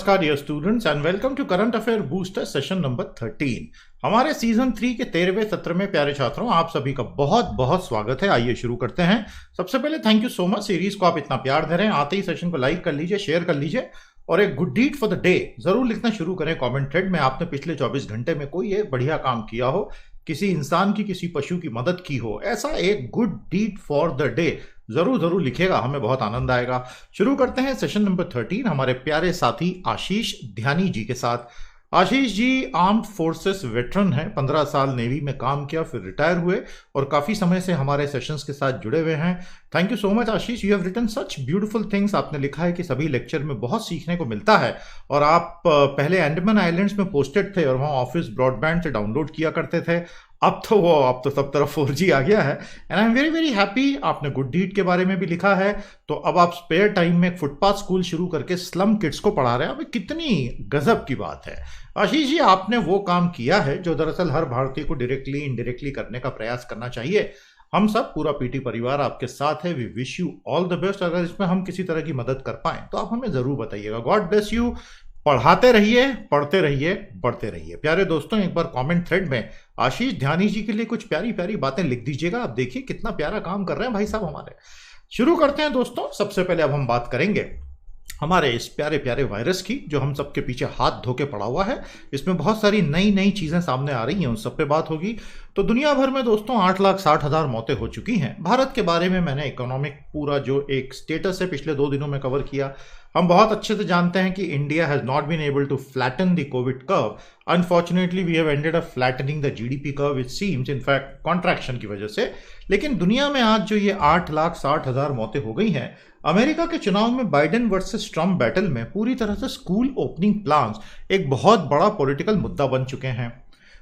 नमस्कार dear students and welcome to current affair booster session number 13। हमारे season 3 के 13वें सत्र में प्यारे छात्रों आप सभी का बहुत बहुत स्वागत है। आइए शुरू करते हैं। सबसे पहले thank you so much, series को आप इतना प्यार दे रहे हैं। आते ही सेशन को लाइक कर लीजिए, शेयर कर लीजिए और एक good deed for the day जरूर लिखना शुरू करें कमेंट थ्रेड में। आपने पिछले 24 घंटे में कोई एक बढ़िया काम किया हो, किसी इंसान की किसी पशु की मदद की हो, ऐसा एक good deed for the day जरूर जरूर लिखेगा, हमें बहुत आनंद आएगा। शुरू करते हैं सेशन नंबर 13 हमारे प्यारे साथी आशीष ध्यानी जी के साथ। Ashish ji armed forces veteran हैं, 15 साल नेवी में काम किया, फिर रिटायर हुए और काफी समय से हमारे सेशंस के साथ जुड़े हुए हैं। Thank you so much Ashish, you have written such beautiful things. आपने लिखा है कि सभी लेक्चर में बहुत सीखने को मिलता है और आप पहले अंडमान आइलैंड्स में पोस्टेड थे और वहाँ ऑफिस ब्रॉडबैंड से डाउनलोड किया करते थे। अब तो सब तरफ 4G आ गया है and I am very very happy. आपने गुड डीड के बारे में भी लिखा है, तो अब आप स्पेयर टाइम में एक फुटपाथ स्कूल शुरू करके स्लम किड्स को पढ़ा रहे हैं। अब कितनी गजब की बात है आशीष जी, आपने वो काम किया है जो दरअसल हर भारतीय को डायरेक्टली इनडायरेक्टली करने का प्रयास करना चाहिए। हम सब पूरा पीटी परिवार आपके साथ है। We wish you all the best. अगर इसमें हम किसी तरह की मदद कर पाए तो आप हमें जरूर बताइएगा। God bless you. पढ़ाते रहिए, पढ़ते रहिए, बढ़ते रहिए। प्यारे दोस्तों, एक बार कमेंट थ्रेड में आशीष ध्यानी जी के लिए कुछ प्यारी प्यारी बातें लिख दीजिएगा। आप देखिए कितना प्यारा काम कर रहे हैं भाई साहब हमारे। शुरू करते हैं दोस्तों। सबसे पहले अब हम बात करेंगे हमारे इस प्यारे प्यारे वायरस की जो हम सबके पीछे हाथ धो के पड़ा हुआ है। इसमें बहुत सारी नई नई चीजें सामने आ रही हैं, उन सब पे बात होगी। तो दुनिया भर में दोस्तों 8,60,000 मौतें हो चुकी हैं। भारत के बारे में मैंने इकोनॉमिक पूरा जो एक स्टेटस है पिछले 2 दिनों में कवर किया। हम बहुत अच्छे से जानते हैं कि India has not been able to flatten the COVID curve. Unfortunately we have ended up flattening the GDP curve it seems, in fact contraction की वजह से। लेकिन दुनिया में आज जो ये 8,60,000 मौतें हो गई हैं, अमेरिका के चुनाव में बाइडेन वर्सेस ट्रंप बैटल में पूरी तरह से स्कूल ओपनिंग प्लान्स एक बहुत बड़ा पॉलिटिकल मुद्दा बन चुके हैं।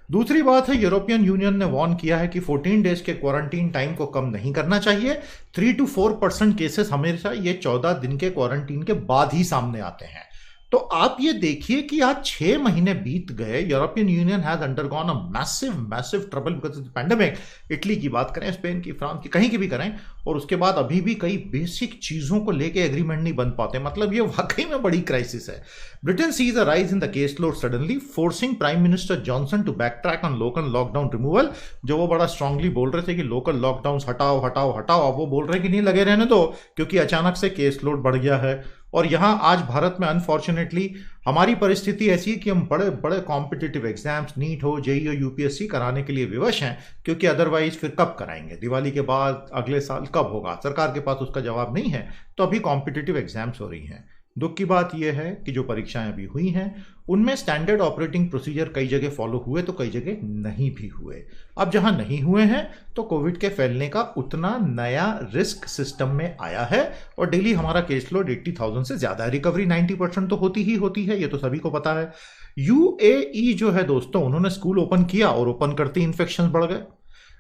दूसरी बात है, यूरोपियन यूनियन ने वार्न किया है कि 14 डेज के क्वारंटीन टाइम को कम नहीं करना चाहिए। 3 to 4% केसेस हमेशा ये 14 दिन के क्वारंटीन के बाद ही सामने आते हैं। तो आप ये देखिए कि आज 6 महीने बीत गए। European union has undergone a massive trouble because of the pandemic. Italy की बात करें, स्पेन की, फ्रांस की, कहीं की भी करें, और उसके बाद अभी भी कई बेसिक चीजों को लेके एग्रीमेंट नहीं बन पाते। मतलब ये वाकई में बड़ी क्राइसिस है। Britain sees a rise in the case load suddenly, forcing prime minister Johnson to back track on local lockdown removal. जो वो बड़ा स्ट्रांगली बोल रहे थे कि लोकल लॉकडाउन हटाओ हटाओ हटाओ, अब वो बोल रहे हैं कि नहीं लगे रहने दो क्योंकि अचानक से केस लोड बढ़ गया है। और यहाँ आज भारत में अनफॉर्चुनेटली हमारी परिस्थिति ऐसी है कि हम बड़े बड़े कॉम्पिटिटिव एग्जाम्स, नीट हो, जेईई हो, यूपीएससी कराने के लिए विवश हैं, क्योंकि अदरवाइज फिर कब कराएंगे, दिवाली के बाद, अगले साल कब होगा, सरकार के पास उसका जवाब नहीं है। तो अभी कॉम्पिटिटिव एग्जाम्स हो रही हैं। दुख की बात यह है कि जो परीक्षाएं अभी हुई हैं उनमें स्टैंडर्ड ऑपरेटिंग प्रोसीजर कई जगह फॉलो हुए तो कई जगह नहीं भी हुए। अब जहां नहीं हुए हैं तो कोविड के फैलने का उतना नया रिस्क सिस्टम में आया है और डेली हमारा केस लोड 80,000 से ज्यादा है। रिकवरी 90% तो होती ही होती है, ये तो सभी को पता है। यूएई जो है दोस्तों, उन्होंने स्कूल ओपन किया और ओपन करते ही इन्फेक्शन बढ़ गए।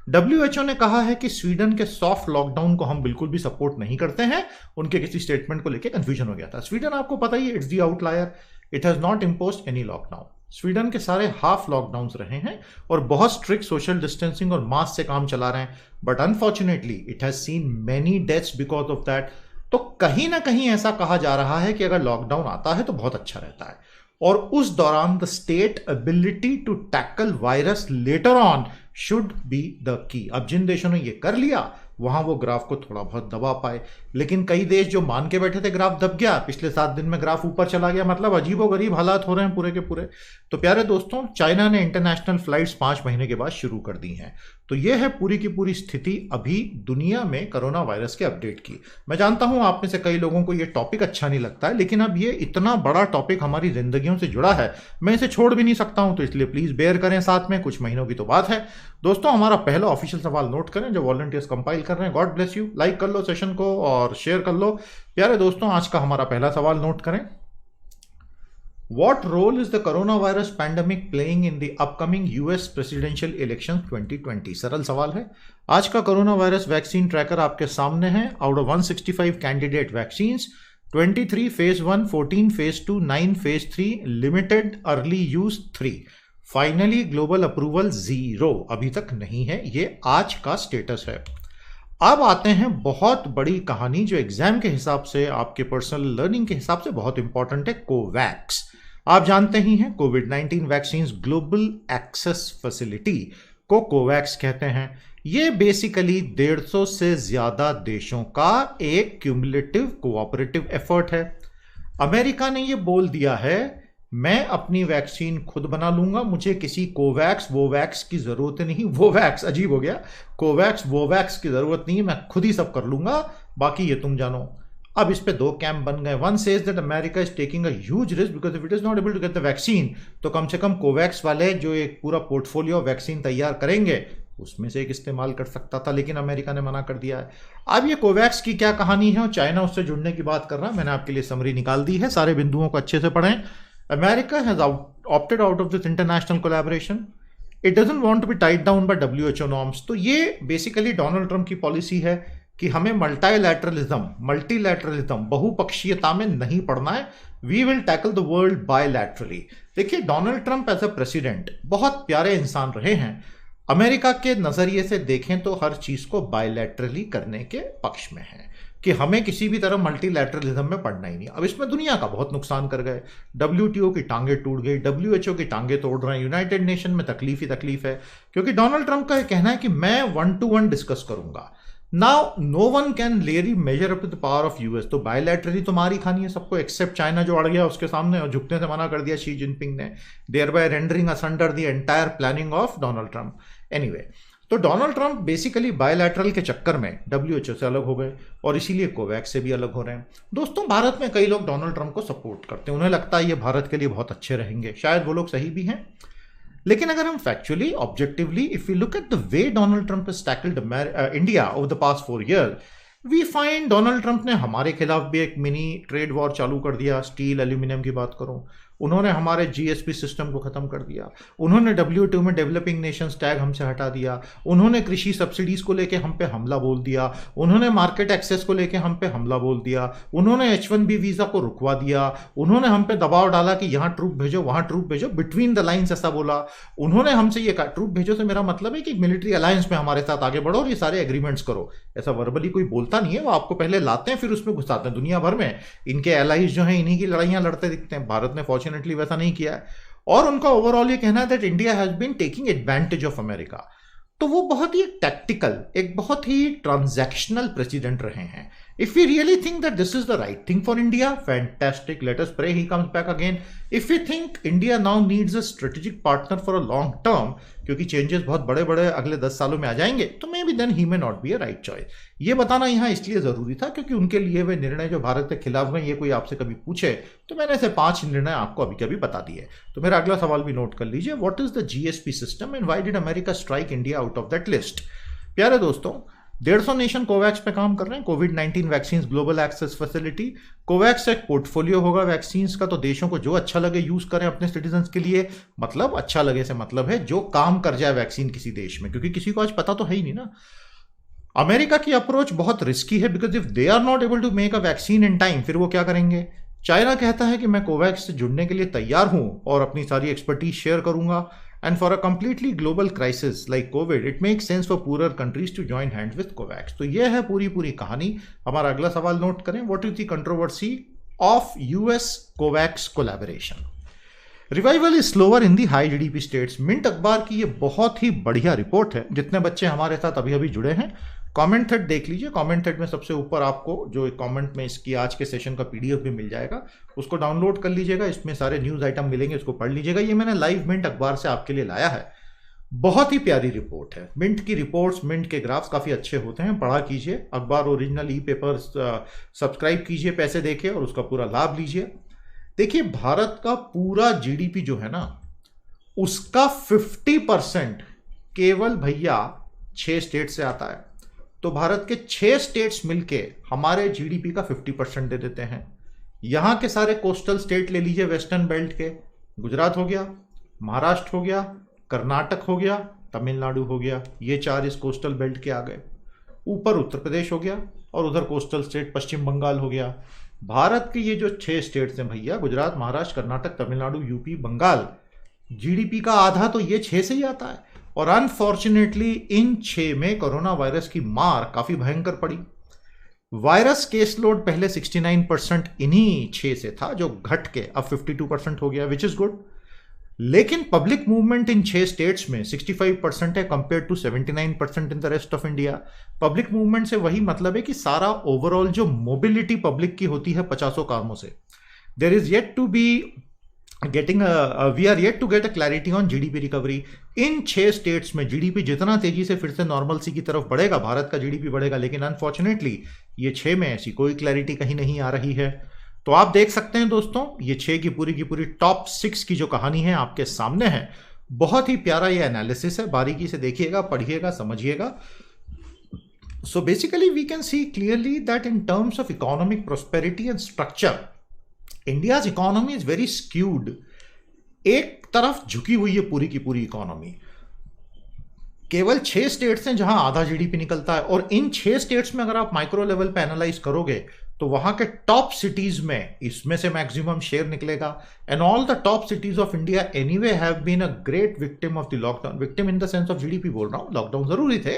WHO ने कहा है कि स्वीडन के सॉफ्ट लॉकडाउन को हम बिल्कुल भी सपोर्ट नहीं करते हैं। उनके किसी स्टेटमेंट को लेकर कंफ्यूजन हो गया था। स्वीडन आपको पता ही है, it's the outlier, it has not imposed any lockdown. Sweden के सारे हाफ लॉकडाउन रहे हैं और बहुत स्ट्रिक्ट सोशल डिस्टेंसिंग और मास्क से काम चला रहे हैं, but unfortunately it has seen many deaths because of that. तो कहीं ना कहीं ऐसा कहा जा रहा है कि अगर लॉकडाउन आता है तो बहुत अच्छा रहता है और उस दौरान the state ability to tackle virus later on should be the key. अब जिन देशों ने ये कर लिया वहां वो ग्राफ को थोड़ा बहुत दबा पाए, लेकिन कई देश जो मान के बैठे थे ग्राफ दब गया, पिछले 7 दिन में ग्राफ ऊपर चला गया। मतलब अजीबोगरीब हालात हो रहे हैं पूरे के पूरे। तो प्यारे दोस्तों, चाइना ने इंटरनेशनल फ्लाइट्स 5 महीने के बाद शुरू कर दी हैं। तो यह है पूरी की पूरी स्थिति अभी दुनिया में कोरोना वायरस के अपडेट की। मैं जानता हूं आप में से कई लोगों को यह टॉपिक अच्छा नहीं लगता है, लेकिन अब ये इतना बड़ा टॉपिक हमारी जिंदगियों से जुड़ा है, मैं इसे छोड़ भी नहीं सकता हूं। तो इसलिए प्लीज बेयर करें साथ में, कुछ महीनों की तो बात है। दोस्तों, हमारा पहला ऑफिशियल सवाल नोट करें जो वॉलंटियर्स कंपाइल कर रहे हैं। God bless you. लाइक कर लो सेशन को और शेयर कर लो। प्यारे दोस्तों, आज का हमारा पहला सवाल नोट करें। What role is the coronavirus pandemic playing in the upcoming US presidential elections 2020? सरल सवाल है। आज का कोरोना वायरस वैक्सीन ट्रैकर आपके सामने है। Out of 165 candidate vaccines, 23 phase 1, 14 phase 2, 9 phase 3, limited early use 3, finally global approval 0 अभी तक नहीं है। ये आज का स्टेटस है। अब आते हैं बहुत बड़ी कहानी जो एग्जाम के हिसाब से, आपके पर्सनल लर्निंग के हिसाब से बहुत इंपॉर्टेंट है, कोवैक्स। आप जानते ही हैं कोविड-19 वैक्सीन ग्लोबल एक्सेस फैसिलिटी को कोवैक्स कहते हैं। ये बेसिकली 150 से ज्यादा देशों का एक क्यूमुलेटिव कोऑपरेटिव एफर्ट है। अमेरिका ने ये बोल दिया है मैं अपनी वैक्सीन खुद बना लूंगा, मुझे किसी कोवैक्स वोवैक्स की जरूरत नहीं। वोवैक्स अजीब हो गया, कोवैक्स वोवैक्स की जरूरत नहीं है, मैं खुद ही सब कर लूंगा, बाकी ये तुम जानो। अब इस पे दो कैंप बन गए। One says that America is taking a huge risk because if it is not able to get the vaccine, तो कम से कम कोवैक्स वाले जो एक पूरा पोर्टफोलियो वैक्सीन तैयार करेंगे उसमें से एक इस्तेमाल कर सकता था, लेकिन अमेरिका ने मना कर दिया है। अब ये कोवैक्स की क्या कहानी है और चाइना उससे जुड़ने की बात कर रहा है, मैंने आपके लिए समरी निकाल दी है, सारे बिंदुओं को अच्छे से पढ़ें। America has opted out of this international collaboration. It doesn't want to be tied down by WHO norms. तो ये बेसिकली डोनाल्ड ट्रंप की पॉलिसी है कि हमें मल्टीलैटरलिज्म बहुपक्षीयता में नहीं पड़ना है। We will tackle the world bilaterally. देखिए, Donald Trump as a president बहुत प्यारे इंसान रहे हैं। अमेरिका के नजरिए से देखें तो हर चीज को बायलैटरली करने के पक्ष में है कि हमें किसी भी तरह मल्टीलैटरलिज्म में पड़ना ही नहीं। अब इसमें दुनिया का बहुत नुकसान कर गए, WTO की टांगे टूट गई, WHO की टांगे तोड़ रहे हैं, यूनाइटेड नेशन में तकलीफ ही तकलीफ है, क्योंकि डोनाल्ड ट्रंप का यह कहना है कि मैं 1-to-1 डिस्कस करूंगा। Now no one can really measure up to the power of US. तो बायलैटरली तो मारी खानी है सबको, एक्सेप्ट चाइना जो अड़ गया उसके सामने और झुकने से मना कर दिया शी जिनपिंग ने, thereby rendering asunder the entire planning of Donald Trump. Anyway, तो डोनाल्ड ट्रंप बेसिकली बायलैटरल के चक्कर में WHO से अलग हो गए और इसीलिए कोवैक्स से भी अलग हो रहे हैं। दोस्तों, भारत में कई लोग डोनाल्ड ट्रंप को सपोर्ट करते हैं, उन्हें लगता है ये भारत के लिए बहुत अच्छे रहेंगे, शायद वो लोग सही भी हैं। लेकिन अगर हम factually objectively if you look at the way Donald Trump has tackled India over the past 4 years, we find Donald Trump ने हमारे खिलाफ भी एक मिनी ट्रेड वॉर चालू कर दिया। स्टील एल्यूमिनियम की बात करूं, उन्होंने हमारे GSP सिस्टम को खत्म कर दिया, उन्होंने WTO में डेवलपिंग नेशंस टैग हमसे हटा दिया, उन्होंने कृषि सब्सिडीज को लेके हम पे हमला बोल दिया, उन्होंने मार्केट एक्सेस को लेके हम पे हमला बोल दिया, उन्होंने H1B वीजा को रुकवा दिया, उन्होंने हम पे दबाव डाला कि यहाँ ट्रूप भेजो वहां ट्रूप भेजो, बिटवीन द लाइन्स ऐसा बोला। उन्होंने हमसे ये कहा ट्रूप भेजो से मेरा मतलब है कि मिलिट्री अलायंस में हमारे साथ आगे बढ़ो और ये सारे एग्रीमेंट्स करो। ऐसा वर्बली कोई बोलता नहीं है, वो आपको पहले लाते हैं फिर उसमें घुसाते हैं। दुनिया भर में इनके एलाइज जो हैं इन्हीं की लड़ाइयां लड़ते दिखते हैं। भारत ने फॉर्चुनेटली वैसा नहीं किया है और उनका ओवरऑल ये कहना है that India has been taking advantage of America. तो वो बहुत ही टैक्टिकल, एक बहुत ही ट्रांजैक्शनल प्रेसिडेंट रहे हैं। If we really think that this is the right thing for India, fantastic. Let us pray he comes back again. If we think India now needs a strategic partner for a long term, क्योंकि changes बहुत बड़े बड़े अगले 10 सालों में आ जाएंगे, तो maybe then he may not be a right choice. ये बताना यहाँ इसलिए जरूरी था क्योंकि उनके लिए वे निर्णय जो भारत के खिलाफ गए, ये कोई आपसे कभी पूछे तो मैंने ऐसे 5 निर्णय आपको अभी कभी बता दिए। तो मेरा अगला सवाल भी नोट कर लीजिए, what is the GSP system and why did America strike India out of that list. प्यारे दोस्तों, 150 नेशन कोवैक्स पे काम कर रहे हैं। कोविड-19 vaccine global access facility, Covax एक पोर्टफोलियो होगा वैक्सीन का, तो देशों को जो अच्छा लगे यूज करें अपने सिटीजन के लिए। मतलब अच्छा लगे से मतलब है जो काम कर जाए वैक्सीन किसी देश में, क्योंकि किसी को आज पता तो है ही नहीं ना। अमेरिका की अप्रोच बहुत रिस्की है because if they are not able to make a vaccine in time, फिर वो क्या करेंगे। चाइना कहता है कि मैं कोवैक्स से जुड़ने के लिए तैयार हूं और अपनी सारी एक्सपर्टीज शेयर करूंगा। And for a completely global crisis like COVID, it makes sense for poorer countries to join hands with COVAX. तो यह है पूरी कहानी। हमारा अगला सवाल नोट करें, What is the controversy of US COVAX collaboration? Revival is slower in the high GDP states. Mint अखबार की ये बहुत ही बढ़िया रिपोर्ट है। जितने बच्चे हमारे साथ अभी जुड़े हैं, कमेंट थ्रेड देख लीजिए। कमेंट थ्रेड में सबसे ऊपर आपको जो कमेंट में इसकी आज के सेशन का PDF भी मिल जाएगा, उसको डाउनलोड कर लीजिएगा। इसमें सारे न्यूज आइटम मिलेंगे, उसको पढ़ लीजिएगा। ये मैंने लाइव मिंट अखबार से आपके लिए लाया है। बहुत ही प्यारी रिपोर्ट है। मिंट की रिपोर्ट्स, मिंट के ग्राफ्स काफी अच्छे होते हैं, पढ़ा कीजिए। अखबार ओरिजिनल ई-पेपर सब्सक्राइब कीजिए पैसे देके और उसका पूरा लाभ लीजिए। देखिए, भारत का पूरा GDP जो है ना, उसका 50% केवल भैया 6 स्टेट से आता है। तो भारत के 6 स्टेट्स मिलके हमारे GDP का 50% दे देते हैं। यहां के सारे कोस्टल स्टेट ले लीजिए वेस्टर्न बेल्ट के, गुजरात हो गया, महाराष्ट्र हो गया, कर्नाटक हो गया, तमिलनाडु हो गया, ये 4 इस कोस्टल बेल्ट के आ गए। ऊपर उत्तर प्रदेश हो गया और उधर कोस्टल स्टेट पश्चिम बंगाल हो गया। भारत के ये जो 6 स्टेट्स हैं भैया, गुजरात, महाराष्ट्र, कर्नाटक, तमिलनाडु, यूपी, बंगाल, GDP का आधा तो ये 6 से ही आता है। और अनफॉर्चुनेटली इन 6 में कोरोना वायरस की मार काफी भयंकर पड़ी। वायरस केस लोड पहले 69% इन्हीं 6 से था, जो घट के अब 52% हो गया, विच इज गुड। लेकिन पब्लिक मूवमेंट इन 6 स्टेट्स में 65% है compare to 79% in the rest of India. Public movement से वही मतलब है कि सारा ओवरऑल जो मोबिलिटी पब्लिक की होती है 50 कामों से, there is yet to be we are yet to get a clarity on GDP recovery. In 6 states में जीडीपी जितना तेजी से फिर से नॉर्मलसी की तरफ बढ़ेगा, भारत का जीडीपी बढ़ेगा, लेकिन अनफॉर्चुनेटली ये 6 में ऐसी कोई क्लैरिटी कहीं नहीं आ रही है। तो आप देख सकते हैं दोस्तों, ये 6 की पूरी टॉप 6 की जो कहानी है आपके सामने है। बहुत ही प्यारा ये एनालिसिस है, बारीकी से देखिएगा, पढ़िएगा, समझिएगा। So basically we can see clearly that in terms of economic prosperity and structure, India's economy is very skewed. एक तरफ झुकी हुई है पूरी की पूरी इकोनॉमी। केवल 6 स्टेट्स हैं जहां आधा जीडीपी निकलता है, और इन 6 स्टेट्स में अगर आप माइक्रो लेवल पे एनालाइज करोगे तो वहां के टॉप सिटीज में इसमें से मैक्सिमम शेयर निकलेगा। And all the top cities of India anyway have been a great victim of the lockdown. Victim in the sense of GDP बोल रहा हूं, लॉकडाउन जरूरी थे,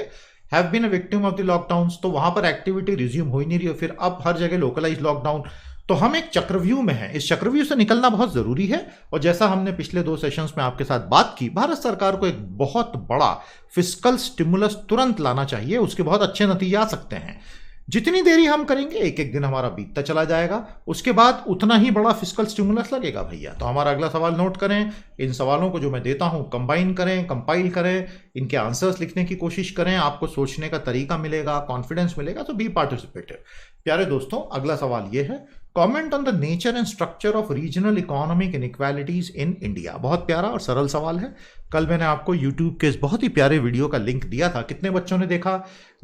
have been a victim of the lockdown. तो वहां पर activity resume हो ही नहीं रही है, फिर अब हर जगह लोकलाइज लॉकडाउन। तो हम एक चक्रव्यूह में हैं, इस चक्रव्यूह से निकलना बहुत जरूरी है। और जैसा हमने पिछले 2 सेशंस में आपके साथ बात की, भारत सरकार को एक बहुत बड़ा फिस्कल स्टिमुलस तुरंत लाना चाहिए, उसके बहुत अच्छे नतीजे आ सकते हैं। जितनी देरी हम करेंगे, एक एक दिन हमारा बीतता चला जाएगा, उसके बाद उतना ही बड़ा फिस्कल स्टिमुलस लगेगा भैया। तो हमारा अगला सवाल नोट करें, इन सवालों को जो मैं देता हूं कंबाइन करें, कंपाइल करें, इनके आंसर्स लिखने की कोशिश करें, आपको सोचने का तरीका मिलेगा, कॉन्फिडेंस मिलेगा। तो बी पार्टिसिपेटिव। प्यारे दोस्तों, अगला सवाल यह है, comment on the nature and structure of regional economic inequalities in India. बहुत प्यारा और सरल सवाल है। कल मैंने आपको YouTube के इस बहुत ही प्यारे वीडियो का लिंक दिया था, कितने बच्चों ने देखा?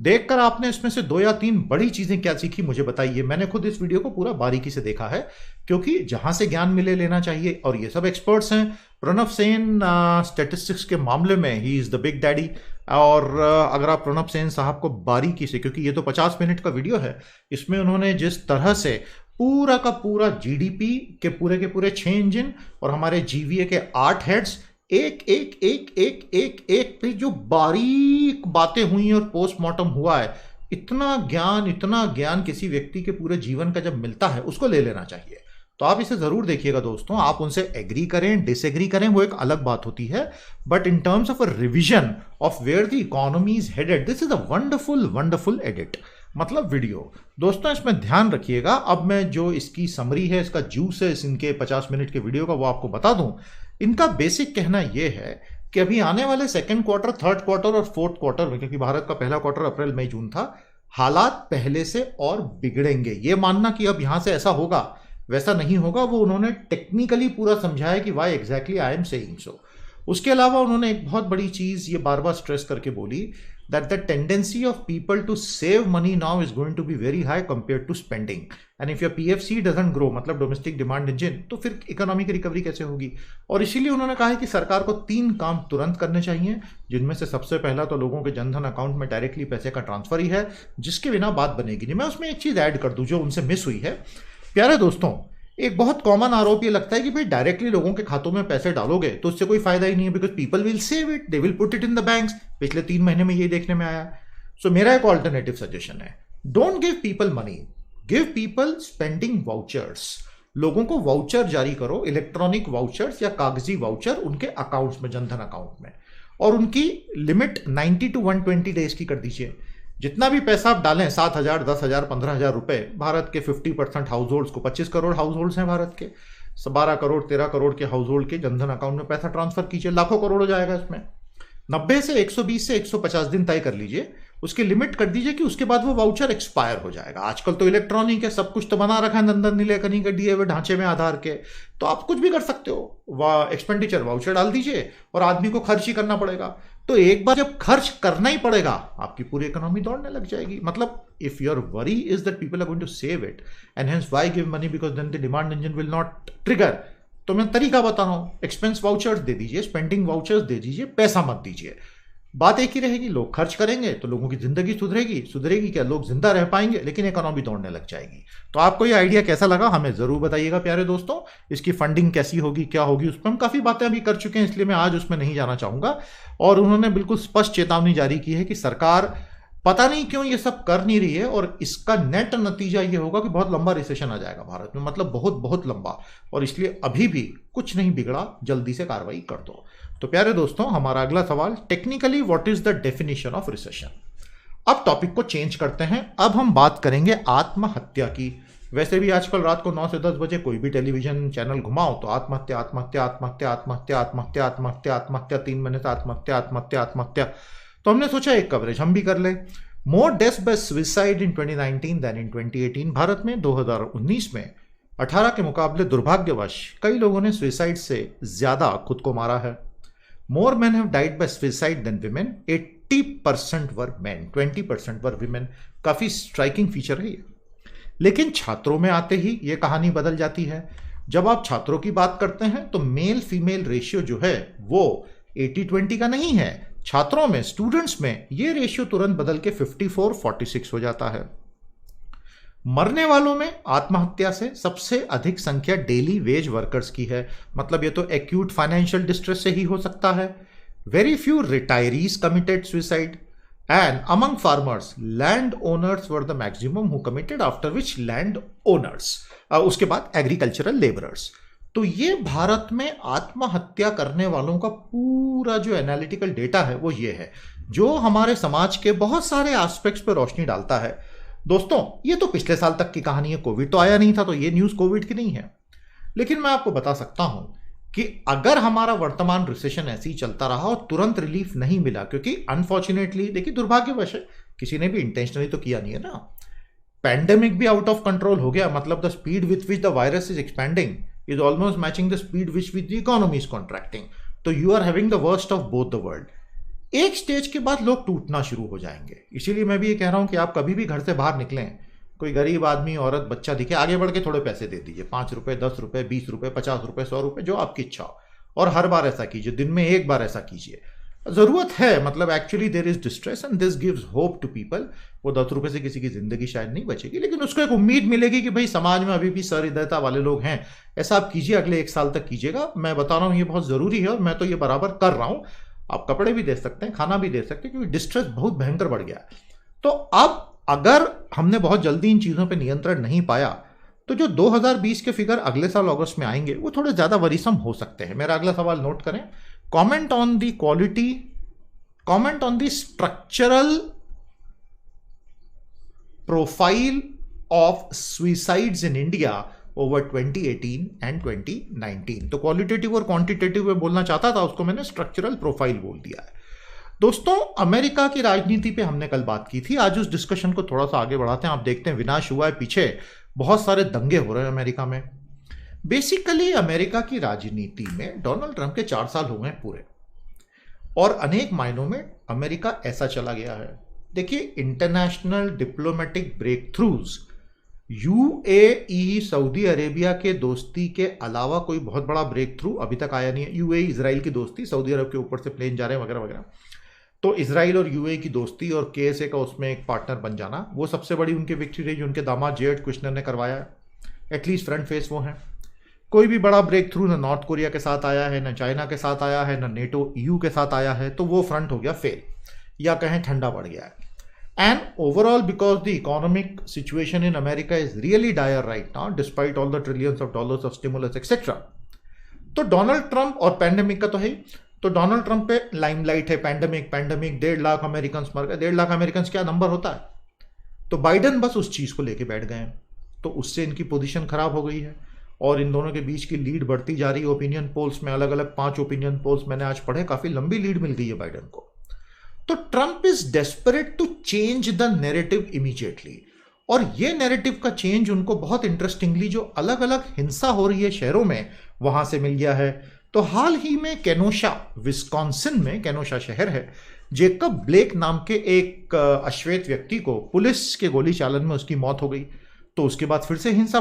देखकर आपने इसमें से 2 या 3 बड़ी चीजें क्या सीखी मुझे बताइए। मैंने खुद इस वीडियो को पूरा बारीकी से देखा है, क्योंकि जहां से ज्ञान मिले लेना चाहिए, और ये सब एक्सपर्ट्स हैं। प्रणव सेन स्टैटिस्टिक्स के मामले में he is the big daddy. और अगर आप प्रणव सेन साहब को बारीकी से, क्योंकि ये तो 50 मिनट का वीडियो है, इसमें उन्होंने जिस तरह से पूरा का पूरा जीडीपी के पूरे 6 इंजन और हमारे जीवीए के 8 हेड्स, एक एक एक एक एक एक पे जो बारीक बातें हुई और पोस्टमार्टम हुआ है, इतना ज्ञान किसी व्यक्ति के पूरे जीवन का जब मिलता है, उसको ले लेना चाहिए। तो आप इसे जरूर देखिएगा दोस्तों। आप उनसे एग्री करें, डिसएग्री करें, वो एक अलग बात होती है, but in terms of a revision of where the economy is headed, this is a wonderful edit, मतलब वीडियो। दोस्तों इसमें ध्यान रखिएगा। अब मैं जो इसकी समरी है, इसका जूस है, इनके 50 मिनट के वीडियो का, वो आपको बता दूं। इनका बेसिक कहना यह है कि अभी आने वाले 2nd क्वार्टर, 3rd क्वार्टर और 4th क्वार्टर में, क्योंकि भारत का पहला क्वार्टर अप्रैल मई जून था, हालात पहले से और बिगड़ेंगे। ये मानना कि अब यहां से ऐसा होगा वैसा नहीं होगा, वो उन्होंने टेक्निकली पूरा समझाया कि why exactly I am saying so. उसके अलावा उन्होंने एक बहुत बड़ी चीज ये बार बार स्ट्रेस करके बोली, that the tendency of people to save money now is going to be very high compared to spending, and if your PFC doesn't grow, मतलब डोमेस्टिक डिमांड इंजन, तो फिर इकोनॉमी की रिकवरी कैसे होगी? और इसीलिए उन्होंने कहा है कि सरकार को 3 काम तुरंत करने चाहिए, जिनमें से सबसे पहला तो लोगों के जनधन अकाउंट में डायरेक्टली पैसे का ट्रांसफर ही है, जिसके बिना बात बनेगी नहीं। मैं उसमें एक चीज ऐड कर दूं जो उनसे मिस हुई है। प्यारे दोस्तों, एक बहुत कॉमन आरोप ये लगता है कि भाई डायरेक्टली लोगों के खातों में पैसे डालोगे तो उससे कोई फायदा ही नहीं है, because people will save it, they will put it in the banks. पिछले 3 महीने में ये देखने में आया। सो मेरा एक ऑल्टरनेटिव सजेशन है, don't give people money, give people spending vouchers. लोगों को वाउचर जारी करो, इलेक्ट्रॉनिक वाउचर्स या कागजी वाउचर उनके अकाउंट्स में, जनधन अकाउंट में, और उनकी लिमिट 90 to 120 डेज की कर दीजिए। जितना भी पैसा आप डालें, 7,000, 10,000, 15,000 रुपए, भारत के 50% हाउस होल्ड्स को, 25 करोड़ हाउस होल्ड्स हैं भारत के, 12 करोड़ 13 करोड़ के हाउस होल्ड के जनधन अकाउंट में पैसा ट्रांसफर कीजिए, लाखों करोड़ हो जाएगा इसमें। 90 से 120 से 150 दिन तय कर लीजिए, उसकी लिमिट कर दीजिए कि उसके बाद वो वाउचर एक्सपायर हो जाएगा। आजकल तो इलेक्ट्रॉनिक है, सब कुछ तो बना रखा है नंदन नीलेकनी के दिए हुए ढांचे में आधार के, तो आप कुछ भी कर सकते हो। एक्सपेंडिचर वाउचर डाल दीजिए और आदमी को खर्च ही करना पड़ेगा। तो एक बार जब खर्च करना ही पड़ेगा, आपकी पूरी इकोनॉमी दौड़ने लग जाएगी। मतलब if your worry is that people are going to save it and hence why give money, because then the demand engine will not trigger. तो मैं तरीका बता रहा हूं, एक्सपेंस वाउचर्स दे दीजिए, स्पेंडिंग वाउचर्स दे दीजिए, पैसा मत दीजिए। बात एक ही रहेगी, लोग खर्च करेंगे तो लोगों की जिंदगी सुधरेगी क्या? लोग जिंदा रह पाएंगे, लेकिन इकोनॉमी दौड़ने लग जाएगी। तो आपको ये आइडिया कैसा लगा हमें जरूर बताइएगा प्यारे दोस्तों। इसकी फंडिंग कैसी होगी, क्या होगी, उस पर हम काफी बातें अभी कर चुके हैं, इसलिए मैं आज उसमें नहीं जाना चाहूंगा। और उन्होंने बिल्कुल स्पष्ट चेतावनी जारी की है कि सरकार पता नहीं क्यों ये सब कर नहीं रही है, और इसका नेट नतीजा ये होगा कि बहुत लंबा रिसेशन आ जाएगा भारत में, मतलब बहुत बहुत लंबा। और इसलिए अभी भी कुछ नहीं बिगड़ा, जल्दी से कार्रवाई कर दो। तो प्यारे दोस्तों, हमारा अगला सवाल, technically what is the definition of recession. अब टॉपिक को चेंज करते हैं, अब हम बात करेंगे आत्महत्या की। वैसे भी आजकल रात को 9 से 10 बजे कोई भी टेलीविजन चैनल घुमाओ तो आत्महत्या आत्महत्या आत्महत्या आत्महत्या आत्महत्या आत्महत्या आत्महत्या, 3 महीने से आत्महत्या आत्महत्या आत्महत्या। तो हमने सोचा एक कवरेज हम भी कर लें। More deaths by suicide in 2019 than in 2018। Bharat में 2019 में 18 के मुकाबले दुर्भाग्यवश कई लोगों ने सुसाइड से ज्यादा खुद को मारा है। More men have died by suicide than women, 80% were men, 20% were women. काफी स्ट्राइकिंग फीचर है ये। लेकिन छात्रों में आते ही ये कहानी बदल जाती है। जब आप छात्रों की बात करते हैं तो मेल फीमेल रेशियो जो है वो 80-20 का नहीं है। छात्रों में, स्टूडेंट्स में ये रेशियो तुरंत बदल के 54-46 हो जाता है। मरने वालों में आत्महत्या से सबसे अधिक संख्या डेली वेज वर्कर्स की है, मतलब ये तो एक्यूट फाइनेंशियल डिस्ट्रेस से ही हो सकता है। Very few retirees committed suicide and among farmers land owners were the maximum who committed, after which land owners, उसके बाद एग्रीकल्चरल लेबरर्स। तो ये भारत में आत्महत्या करने वालों का पूरा जो एनालिटिकल डेटा है वो ये है, जो हमारे समाज के बहुत सारे एस्पेक्ट्स पर रोशनी डालता है। दोस्तों, ये तो पिछले साल तक की कहानी है, कोविड तो आया नहीं था, तो ये न्यूज़ कोविड की नहीं है। लेकिन मैं आपको बता सकता हूं कि अगर हमारा वर्तमान रिसेशन ऐसे ही चलता रहा और तुरंत रिलीफ नहीं मिला, क्योंकि अनफॉर्चुनेटली देखिए दुर्भाग्यवश है, किसी ने भी इंटेंशनली तो किया नहीं है ना, पैंडेमिक भी आउट ऑफ कंट्रोल हो गया, मतलब the speed with which the virus is expanding is almost matching the speed which the economy is contracting. तो you are having the worst of both the world. एक stage के बाद लोग टूटना शुरू हो जाएंगे। इसीलिए मैं भी ये कह रहा हूं कि आप कभी भी घर से बाहर निकलें, कोई गरीब आदमी, औरत, बच्चा दिखे, आगे बढ़ के थोड़े पैसे दे दीजिए, 5 रुपए, 10 रुपए, 20 रुपए, 50 रुपए, 100 रुपए, जो आपकी इच्छा हो। और हर बार ऐसा कीजिए, दिन में एक बार ऐसा कीजिए। जरूरत है, मतलब actually there is distress and this gives hope to people. वो 10 रुपए से किसी की जिंदगी शायद नहीं बचेगी, लेकिन उसको एक उम्मीद मिलेगी कि भाई समाज में अभी भी सहृदयता वाले लोग हैं। ऐसा आप कीजिए, अगले 1 साल तक कीजिएगा। मैं बता रहा हूं ये बहुत जरूरी है, और मैं तो ये बराबर कर रहा हूं। आप कपड़े भी दे सकते हैं, खाना भी दे सकते हैं, क्योंकि डिस्ट्रेस बहुत भयंकर बढ़ गया है। तो अब अगर हमने बहुत जल्दी इन चीजों पर नियंत्रण नहीं पाया, तो जो 2020 के फिगर अगले साल अगस्त में आएंगे वो थोड़े ज्यादा वरीसम हो सकते हैं। मेरा अगला सवाल नोट करें, comment on the quality, comment on the structural profile of suicides in India over 2018 and 2019। तो क्वालिटेटिव और क्वांटिटेटिव में बोलना चाहता था, उसको मैंने स्ट्रक्चरल प्रोफाइल बोल दिया है। दोस्तों, अमेरिका की राजनीति पे हमने कल बात की थी, आज उस डिस्कशन को थोड़ा सा आगे बढ़ाते हैं। आप देखते हैं विनाश हुआ है, पीछे बहुत सारे दंगे हो रहे हैं अमेरिका में। बेसिकली अमेरिका की राजनीति में डोनाल्ड ट्रंप के 4 साल हो गए पूरे, और अनेक मायनों में अमेरिका ऐसा चला गया है। देखिए, international diplomatic breakthroughs, UAE Saudi Arabia के दोस्ती के अलावा कोई बहुत बड़ा ब्रेक थ्रू अभी तक आया नहीं है। यूएई इजराइल की दोस्ती, सऊदी अरब के ऊपर से प्लेन जा रहे हैं वगैरह वगैरह, तो इजराइल और यूएई की दोस्ती और केएसए का उसमें एक पार्टनर बन जाना, वो सबसे बड़ी उनकी विक्ट्री रही जो उनके दामाद जेरेड कुशनर ने करवाया है। एटलीस्ट फ्रंट फेस वो हैं। कोई भी बड़ा ब्रेक थ्रू ना नॉर्थ कोरिया के साथ आया है, ना चाइना के साथ आया है, ना नेटो ईयू के साथ आया है, तो वो फ्रंट हो गया फेल, या कहें ठंडा पड़ गया है। And overall because the economic situation in America is really dire right now, despite all the trillions of dollars of stimulus etcetera. तो डोनाल्ड ट्रंप, और पैंडेमिक का तो है, तो डोनाल्ड ट्रंप पे लाइमलाइट है। पैंडेमिक 1.5 लाख अमेरिकन मर गए। 1.5 लाख अमेरिकन क्या नंबर होता है? तो बाइडेन बस उस चीज को लेके बैठ गए हैं, तो उससे इनकी पोजीशन खराब हो गई है, और इन दोनों के बीच की लीड बढ़ती जा रही है। ओपिनियन पोल्स में अलग अलग 5 ओपिनियन पोल्स मैंने आज पढ़े, काफी लंबी लीड मिल गई है बाइडेन को। तो Trump is desperate to change the narrative immediately, और ये नैरेटिव का चेंज उनको बहुत इंटरेस्टिंगली जो अलग अलग हिंसा हो रही है शहरों में, वहां से मिल गया है। तो हाल ही में केनोशा, विस्कॉन्सिन में केनोशा शहर है, जेकब ब्लेक नाम के एक अश्वेत व्यक्ति को पुलिस के गोली चालन में उसकी मौत हो गई। तो उसके बाद फिर से हिंसा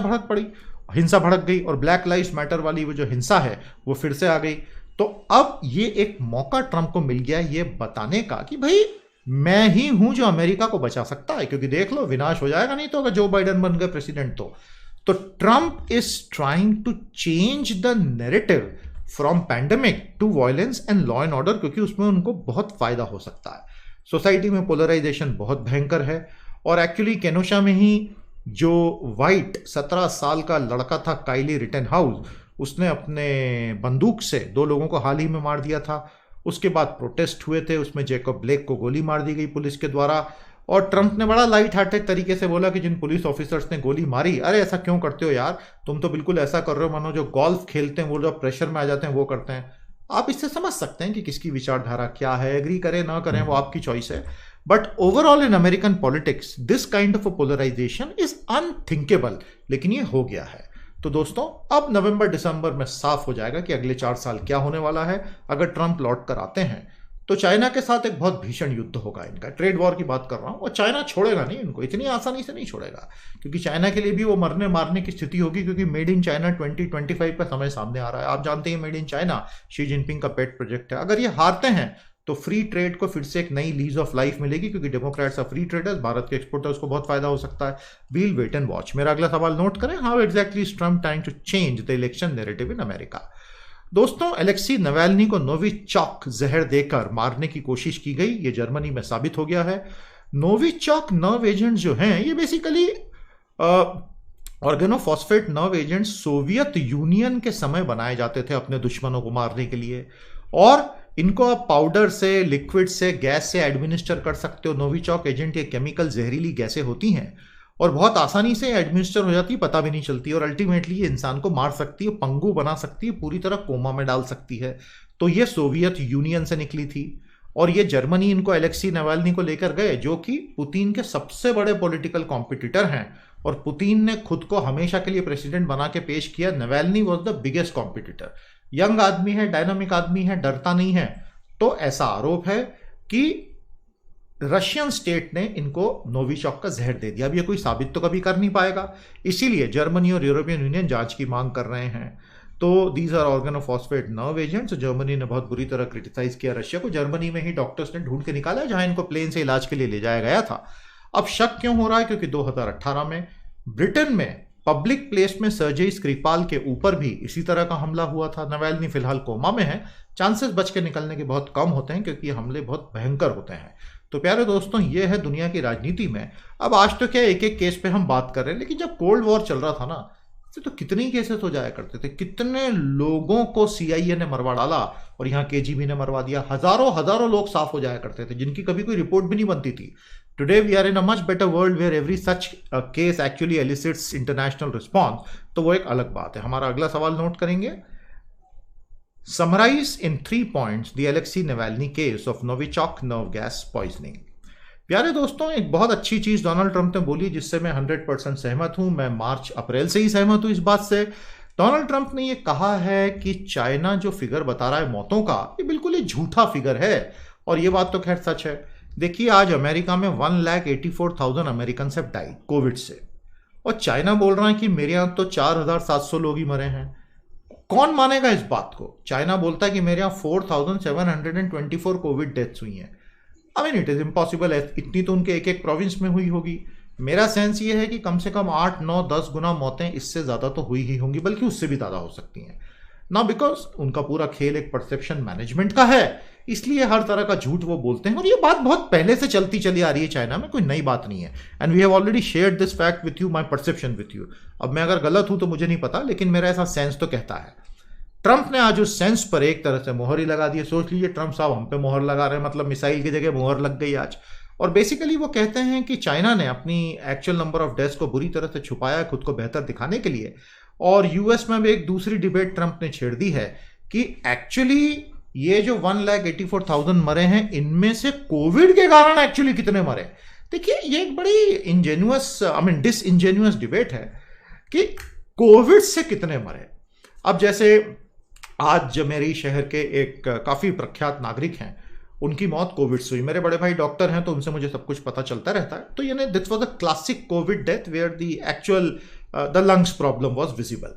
भड़क गई, और ब्लैक लाइव्स मैटर वाली वो जो हिंसा है वो फिर से आ गई। तो अब ये एक मौका ट्रंप को मिल गया ये बताने का कि भाई मैं ही हूं जो अमेरिका को बचा सकता है, क्योंकि देख लो विनाश हो जाएगा नहीं तो अगर जो बाइडेन बन गए प्रेसिडेंट तो Trump is trying to change the narrative from pandemic to violence and law and order, क्योंकि उसमें उनको बहुत फायदा हो सकता है। सोसाइटी में पोलराइजेशन बहुत भयंकर है। और एक्चुअली केनोशा में ही जो वाइट 17 साल का लड़का था काइली रिटेनहाउस, उसने अपने बंदूक से 2 लोगों को हाल ही में मार दिया था। उसके बाद प्रोटेस्ट हुए थे, उसमें जैकब ब्लेक को गोली मार दी गई पुलिस के द्वारा। और ट्रंप ने बड़ा लाइट हार्टेड तरीके से बोला कि जिन पुलिस ऑफिसर्स ने गोली मारी, अरे ऐसा क्यों करते हो यार, तुम तो बिल्कुल ऐसा कर रहे हो मानो जो गोल्फ खेलते हैं वो जो प्रेशर में आ जाते हैं वो करते हैं। आप इससे समझ सकते हैं कि किसकी विचारधारा क्या है, एग्री करें ना करें वो आपकी चॉइस है। But overall in American politics this kind of a polarisation is unthinkable, लेकिन ये हो गया है। तो दोस्तों अब नवंबर दिसंबर में साफ हो जाएगा कि अगले 4 साल क्या होने वाला है। अगर ट्रंप लौट कर आते हैं तो चाइना के साथ एक बहुत भीषण युद्ध होगा इनका, ट्रेड वॉर की बात कर रहा हूं। और चाइना छोड़ेगा नहीं इनको, इतनी आसानी से नहीं छोड़ेगा, क्योंकि चाइना के लिए भी वो मरने मारने की स्थिति होगी, क्योंकि मेड इन चाइना 2025 का समय सामने आ रहा है। आप जानते हैं made in China Xi Jinping का पेट प्रोजेक्ट है। अगर ये हारते हैं तो फ्री ट्रेड को फिर से एक नई लीज ऑफ लाइफ मिलेगी, क्योंकि democrats are free traders, Bharat के एक्सपोर्टर्स को बहुत फायदा हो सकता है। We'll wait and watch. मेरा अगला सवाल नोट करें, how exactly is Trump trying to change the election narrative in America. दोस्तों अलेक्सी नवाल्नी को नोविचॉक जहर देकर मारने की कोशिश की गई, ये जर्मनी में साबित हो गया है। नोविचॉक नर्व एजेंट जो हैं ये basically organophosphate nerve agent Soviet union के समय बनाए जाते थे अपने दुश्मनों को मारने के लिए, और इनको आप पाउडर से, लिक्विड से, गैस से एडमिनिस्टर कर सकते हो। नोविचॉक एजेंट ये केमिकल जहरीली गैसें होती हैं और बहुत आसानी से एडमिनिस्टर हो जाती है, पता भी नहीं चलती, और अल्टीमेटली ये इंसान को मार सकती है, पंगु बना सकती है, पूरी तरह कोमा में डाल सकती है। तो ये सोवियत यूनियन से निकली थी और ये जर्मनी इनको अलेक्सी नवाल्नी को लेकर गए, जो कि पुतिन के सबसे बड़े पॉलिटिकल कॉम्पिटिटर हैं, और पुतिन ने खुद को हमेशा के लिए प्रेसिडेंट बना के पेश किया। Navalny was the biggest competitor. Young आदमी है, डायनामिक आदमी है, डरता नहीं है। तो ऐसा आरोप है कि रशियन स्टेट ने इनको नोविचॉक का जहर दे दिया। अब ये कोई साबित तो कभी कर नहीं पाएगा, इसीलिए जर्मनी और यूरोपियन यूनियन जांच की मांग कर रहे हैं। तो these are organophosphate nerve agents. Germany ने बहुत बुरी तरह क्रिटिसाइज किया रशिया को। जर्मनी में ही डॉक्टर्स ने ढूंढ के निकाला जहां इनको प्लेन से इलाज के लिए ले जाया गया था। अब शक क्यों हो रहा है, क्योंकि 2018 में ब्रिटेन में पब्लिक प्लेस में सर्जेई स्क्रिपाल के ऊपर भी इसी तरह का हमला हुआ था। नवाल्नी फिलहाल कोमा में है, चांसेस बच के निकलने के बहुत कम होते हैं, क्योंकि ये हमले बहुत भयंकर होते हैं। तो प्यारे दोस्तों ये है दुनिया की राजनीति में। अब आज तो क्या एक एक केस पे हम बात कर रहे हैं, लेकिन जब कोल्ड वॉर चल रहा था ना तो कितने केसेस हो जाया करते थे, कितने लोगों को सीआईए ने मरवा डाला और यहाँ केजीबी ने मरवा दिया। हजारों हजारों लोग साफ हो जाया करते थे जिनकी कभी कोई रिपोर्ट भी नहीं बनती थी। Today we are in a much better world where every such case actually elicits international response. तो वो एक अलग बात है। हमारा अगला सवाल नोट करेंगे, summarize in 3 points the Alexei Navalny case of Novichok nerve gas poisoning। प्यारे दोस्तों एक बहुत अच्छी चीज डोनाल्ड ट्रंप ने बोली जिससे मैं 100% सहमत हूं। मैं मार्च अप्रैल से ही सहमत हूं इस बात से। डोनाल्ड ट्रंप ने ये कहा है कि चाइना जो फिगर बता रहा है मौतों का, ये बिल्कुल ही झूठा फिगर है, और ये बात तो खैर सच है। देखिए आज अमेरिका में 1,84,000 अमेरिकन हैव डाइड कोविड से, और चाइना बोल रहा है कि मेरे यहां तो 4,700 लोग ही मरे हैं। कौन मानेगा इस बात को। चाइना बोलता है कि मेरे यहाँ 4,724 कोविड डेथ्स हुई हैं। I mean it is impossible. इतनी तो उनके एक एक प्रोविंस में हुई होगी। मेरा सेंस ये है कि कम से कम 8, 9, 10 गुना मौतें इससे ज़्यादा तो हुई ही होंगी, बल्कि उससे भी ज़्यादा हो सकती हैं ना, बिकॉज उनका पूरा खेल एक परसेप्शन मैनेजमेंट का है, इसलिए हर तरह का झूठ वो बोलते हैं। और ये बात बहुत पहले से चलती चली आ रही है चाइना में, कोई नई बात नहीं है। And we have already shared this fact with you, my perception with you. अब मैं अगर गलत हूं तो मुझे नहीं पता, लेकिन मेरा ऐसा सेंस तो कहता है। ट्रंप ने आज उस सेंस पर एक तरह से मोहर ही लगा दी है। सोच लीजिए ट्रंप साहब हम पे मोहर लगा रहे हैं, मतलब मिसाइल की जगह मोहर लग गई आज। और बेसिकली वो कहते हैं कि चाइना ने अपनी एक्चुअल नंबर ऑफ डेथ्स को बुरी तरह से छुपाया है खुद को बेहतर दिखाने के लिए। और यूएस में भी एक दूसरी डिबेट ट्रंप ने छेड़ दी है कि एक्चुअली ये जो 1,84,000 मरे हैं इनमें से कोविड के कारण एक्चुअली कितने मरे। देखिए ये एक बड़ी इंजेन्युअस डिसइंजेन्युअस डिबेट है कि कोविड से कितने मरे। अब जैसे आज जो मेरे शहर के एक काफी प्रख्यात नागरिक हैं, उनकी मौत कोविड से हुई। मेरे बड़े भाई डॉक्टर हैं तो उनसे मुझे सब कुछ पता चलता रहता है। तो यानी this was a classic COVID death where the actual the lungs problem was visible.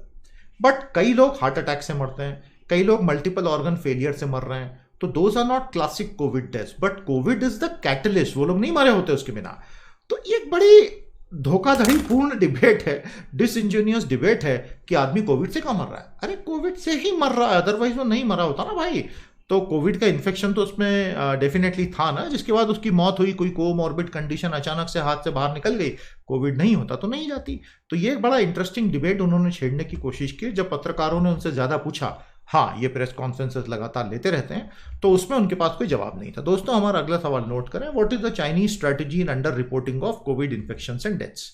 But कई लोग हार्ट अटैक से मरते हैं, कई लोग मल्टीपल ऑर्गन फेलियर से मर रहे हैं। तो those are not classic COVID deaths, but COVID is the catalyst. वो लोग नहीं मरे होते उसके बिना। तो ये एक बड़ी धोखाधड़ी पूर्ण डिबेट है, डिसइंजीनियस डिबेट है कि आदमी कोविड से क्यों मर रहा है। अरे कोविड से ही मर रहा है, अदरवाइज वो नहीं मरा होता ना भाई। तो कोविड का इन्फेक्शन तो उसमें डेफिनेटली था ना, जिसके बाद उसकी मौत हुई, कोई कोमॉर्बिड कंडीशन अचानक से हाथ से बाहर निकल गई, कोविड नहीं होता तो नहीं जाती। तो ये एक बड़ा इंटरेस्टिंग डिबेट उन्होंने छेड़ने की कोशिश की। जब पत्रकारों ने उनसे ज़्यादा पूछा, हाँ ये प्रेस कॉन्फ्रेंसेस लगातार लेते रहते हैं, तो उसमें उनके पास कोई जवाब नहीं था। दोस्तों हमारा अगला सवाल नोट करें, what is the Chinese strategy in under reporting of Covid infections and deaths.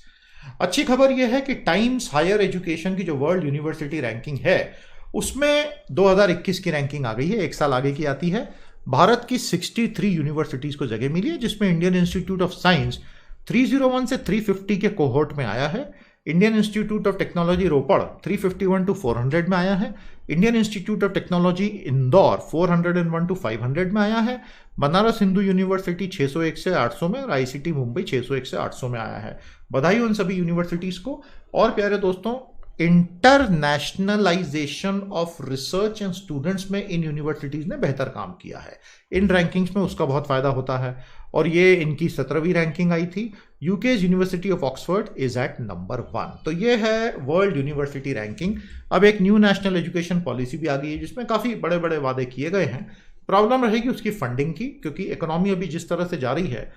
अच्छी खबर यह है कि टाइम्स हायर एजुकेशन की जो वर्ल्ड यूनिवर्सिटी रैंकिंग है उसमें 2021 की रैंकिंग आ गई है, एक साल आगे की आती है। भारत की 63 यूनिवर्सिटीज को जगह मिली है, जिसमें इंडियन इंस्टीट्यूट ऑफ साइंस 301 से 350 के कोहोर्ट में आया है। Indian Institute of Technology Ropar 351 to 400 में आया है। Indian Institute of Technology Indore 401 to 500 में आया है। बनारस हिंदू यूनिवर्सिटी 601 से 800 में और आईसीटी मुंबई 601 से 800 में आया है। बधाई उन सभी यूनिवर्सिटीज को। और प्यारे दोस्तों, internationalisation of research and students में इन यूनिवर्सिटीज ने बेहतर काम किया है। इन रैंकिंग्स में उसका बहुत फायदा होता है और ये इनकी 17वीं रैंकिंग आई थी। UK's university of Oxford is at number 1। तो ये है वर्ल्ड यूनिवर्सिटी रैंकिंग। अब एक न्यू नेशनल एजुकेशन पॉलिसी भी आ गई है, जिसमें काफ़ी बड़े बड़े वादे किए गए हैं। प्रॉब्लम रहेगी उसकी फंडिंग की, क्योंकि इकोनॉमी अभी जिस तरह से जा रही है